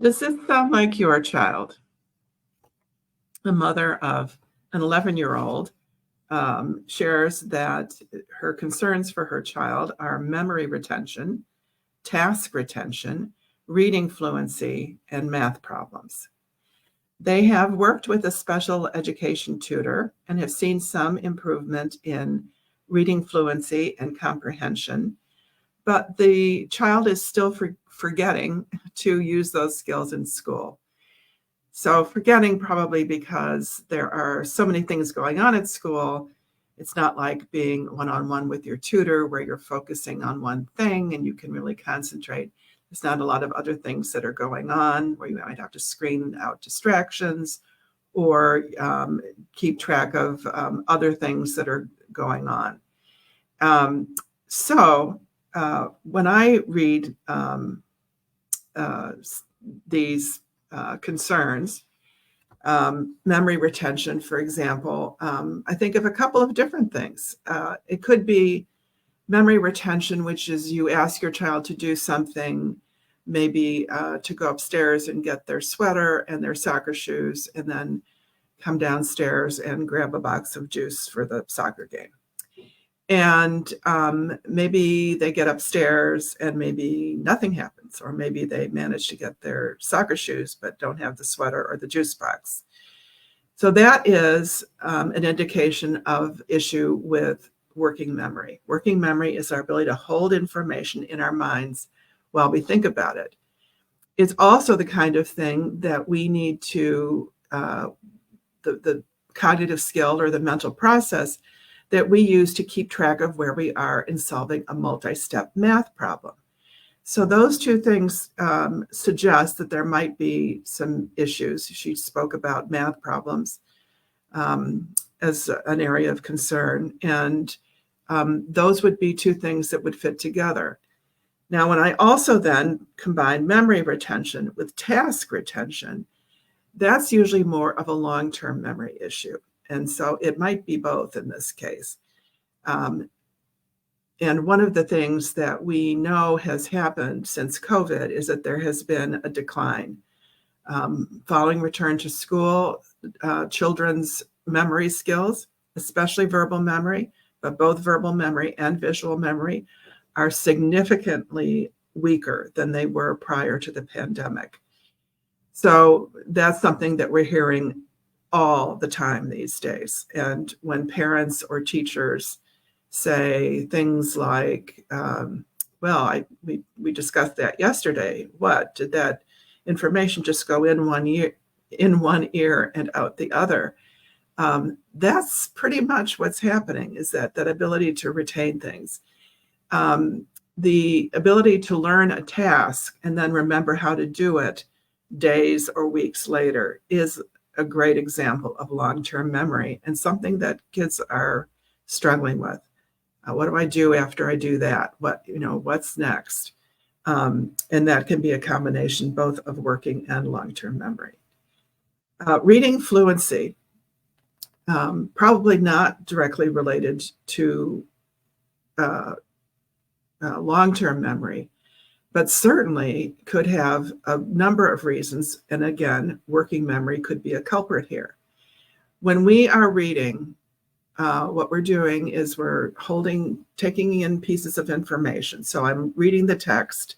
Does this sound like your child? The mother of an 11-year-old shares that her concerns for her child are memory retention, task retention, reading fluency, and math problems. They have worked with a special education tutor and have seen some improvement in reading fluency and comprehension, but the child is still forgetting to use those skills in school. So forgetting probably because there are so many things going on at school. It's not like being one-on-one with your tutor where you're focusing on one thing and you can really concentrate. There's not a lot of other things that are going on where you might have to screen out distractions or keep track of other things that are going on. So when I read these concerns, memory retention, for example, I think of a couple of different things. It could be memory retention, which is you ask your child to do something, maybe to go upstairs and get their sweater and their soccer shoes, and then come downstairs and grab a box of juice for the soccer game. And maybe they get upstairs and maybe nothing happens, or maybe they manage to get their soccer shoes but don't have the sweater or the juice box. So that is an indication of issue with working memory. Working memory is our ability to hold information in our minds while we think about it. It's also the kind of thing that we need to, the cognitive skill or the mental process that we use to keep track of where we are in solving a multi-step math problem. So those two things suggest that there might be some issues. She spoke about math problems as an area of concern, and those would be two things that would fit together. Now, when I also then combine memory retention with task retention, that's usually more of a long-term memory issue. And so it might be both in this case. And one of the things that we know has happened since COVID is that there has been a decline. Following return to school, children's memory skills, especially verbal memory, but both verbal memory and visual memory, are significantly weaker than they were prior to the pandemic. So that's something that we're hearing all the time these days. And when parents or teachers say things like, we discussed that yesterday. What did that information just go in one ear and out the other? That's pretty much what's happening, is that ability to retain things. The ability to learn a task and then remember how to do it days or weeks later is a great example of long-term memory and something that kids are struggling with. What do I do after I do that? What's next? And that can be a combination both of working and long-term memory. Reading fluency, probably not directly related to long-term memory, but certainly could have a number of reasons. And again, working memory could be a culprit here. When we are reading, what we're doing is we're taking in pieces of information. So I'm reading the text.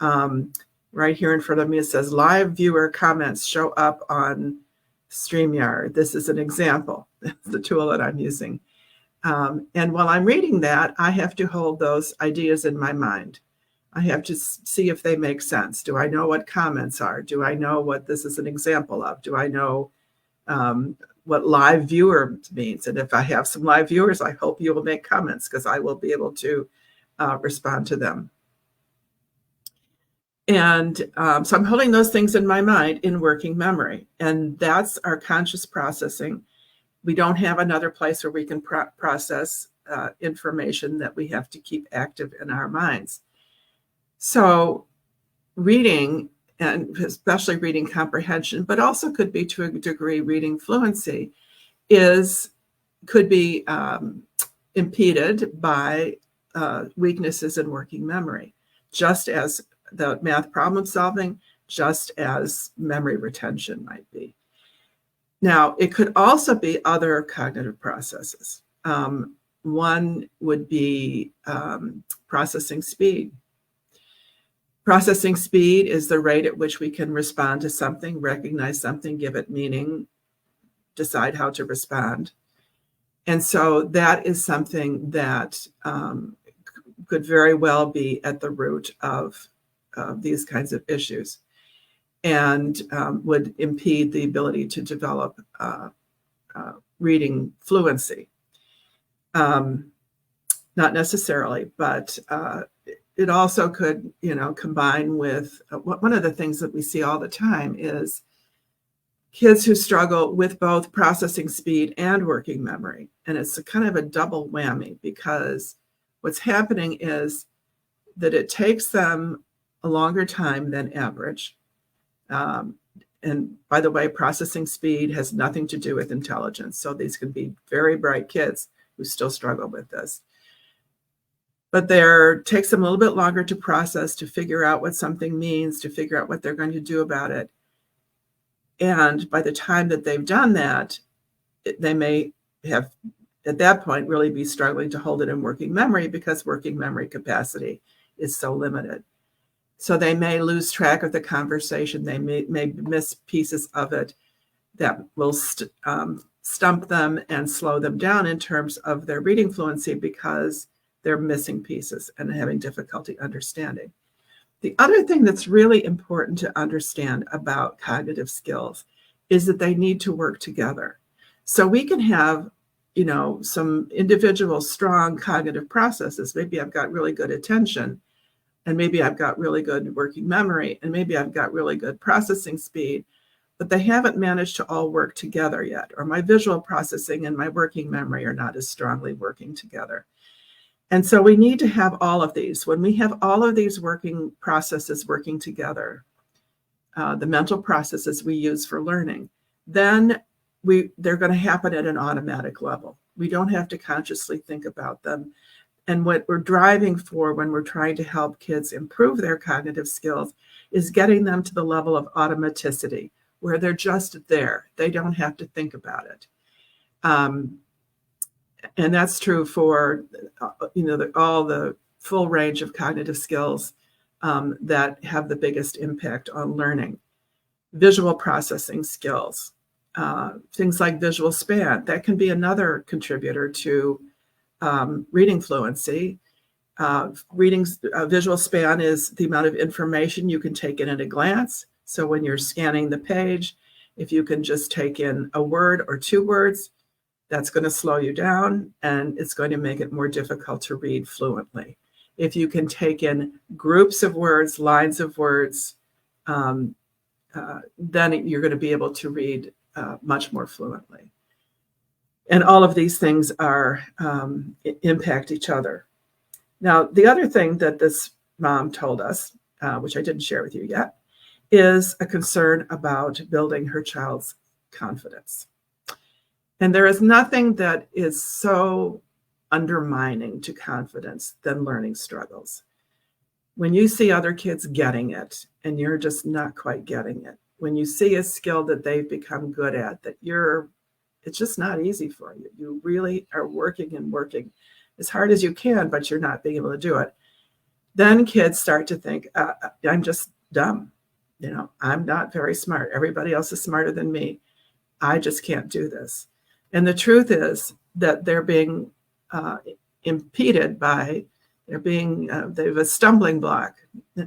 Right here in front of me, it says live viewer comments show up on StreamYard. This is an example. That's the tool that I'm using. And while I'm reading that, I have to hold those ideas in my mind. I have to see if they make sense. Do I know what comments are? Do I know what this is an example of? Do I know what live viewer means? And if I have some live viewers, I hope you will make comments because I will be able to respond to them. And so I'm holding those things in my mind in working memory. And that's our conscious processing. We don't have another place where we can process information that we have to keep active in our minds. So reading, and especially reading comprehension, but also could be to a degree reading fluency, could be impeded by weaknesses in working memory, just as the math problem solving, just as memory retention might be. Now, it could also be other cognitive processes. One would be processing speed. Processing speed is the rate at which we can respond to something, recognize something, give it meaning, decide how to respond. And so that is something that could very well be at the root of these kinds of issues, and would impede the ability to develop reading fluency. Not necessarily, but it also could, combine with one of the things that we see all the time is kids who struggle with both processing speed and working memory. And it's a kind of a double whammy, because what's happening is that it takes them a longer time than average. And by the way, processing speed has nothing to do with intelligence. So these can be very bright kids who still struggle with this. But it takes them a little bit longer to process, to figure out what something means, to figure out what they're going to do about it. And by the time that they've done that, they may have, at that point, really be struggling to hold it in working memory, because working memory capacity is so limited. So they may lose track of the conversation. They may miss pieces of it that will stump them and slow them down in terms of their reading fluency, because they're missing pieces and having difficulty understanding. The other thing that's really important to understand about cognitive skills is that they need to work together. So we can have, some individual strong cognitive processes. Maybe I've got really good attention, and maybe I've got really good working memory, and maybe I've got really good processing speed, but they haven't managed to all work together yet, or my visual processing and my working memory are not as strongly working together. And so we need to have all of these. When we have all of these working processes working together, the mental processes we use for learning, then they're going to happen at an automatic level. We don't have to consciously think about them. And what we're driving for when we're trying to help kids improve their cognitive skills is getting them to the level of automaticity, where they're just there. They don't have to think about it. And that's true for, all the full range of cognitive skills that have the biggest impact on learning. Visual processing skills, things like visual span, that can be another contributor to reading fluency. Visual span is the amount of information you can take in at a glance. So when you're scanning the page, if you can just take in a word or two words, that's going to slow you down, and it's going to make it more difficult to read fluently. If you can take in groups of words, lines of words, then you're going to be able to read much more fluently. And all of these things impact each other. Now, the other thing that this mom told us, which I didn't share with you yet, is a concern about building her child's confidence. And there is nothing that is so undermining to confidence than learning struggles. When you see other kids getting it and you're just not quite getting it, when you see a skill that they've become good at, it's just not easy for you. You really are working as hard as you can, but you're not being able to do it. Then kids start to think, I'm just dumb. I'm not very smart. Everybody else is smarter than me. I just can't do this. And the truth is that they're being impeded by, they have a stumbling block,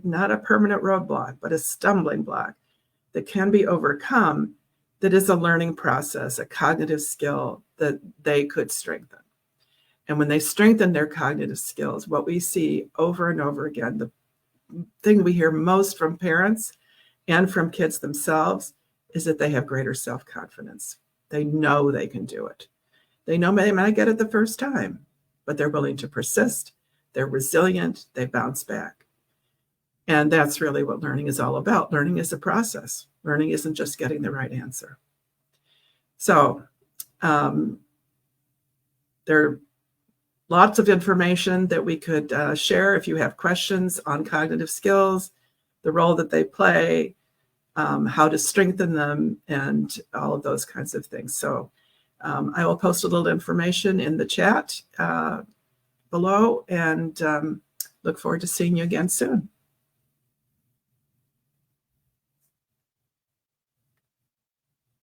not a permanent roadblock, but a stumbling block that can be overcome, that is a learning process, a cognitive skill that they could strengthen. And when they strengthen their cognitive skills, what we see over and over again, the thing we hear most from parents and from kids themselves is that they have greater self-confidence. They know they can do it. They know they might get it the first time, but they're willing to persist. They're resilient. They bounce back. And that's really what learning is all about. Learning is a process. Learning isn't just getting the right answer. So there are lots of information that we could share if you have questions on cognitive skills, the role that they play, how to strengthen them, and all of those kinds of things. So I will post a little information in the chat below, and look forward to seeing you again soon.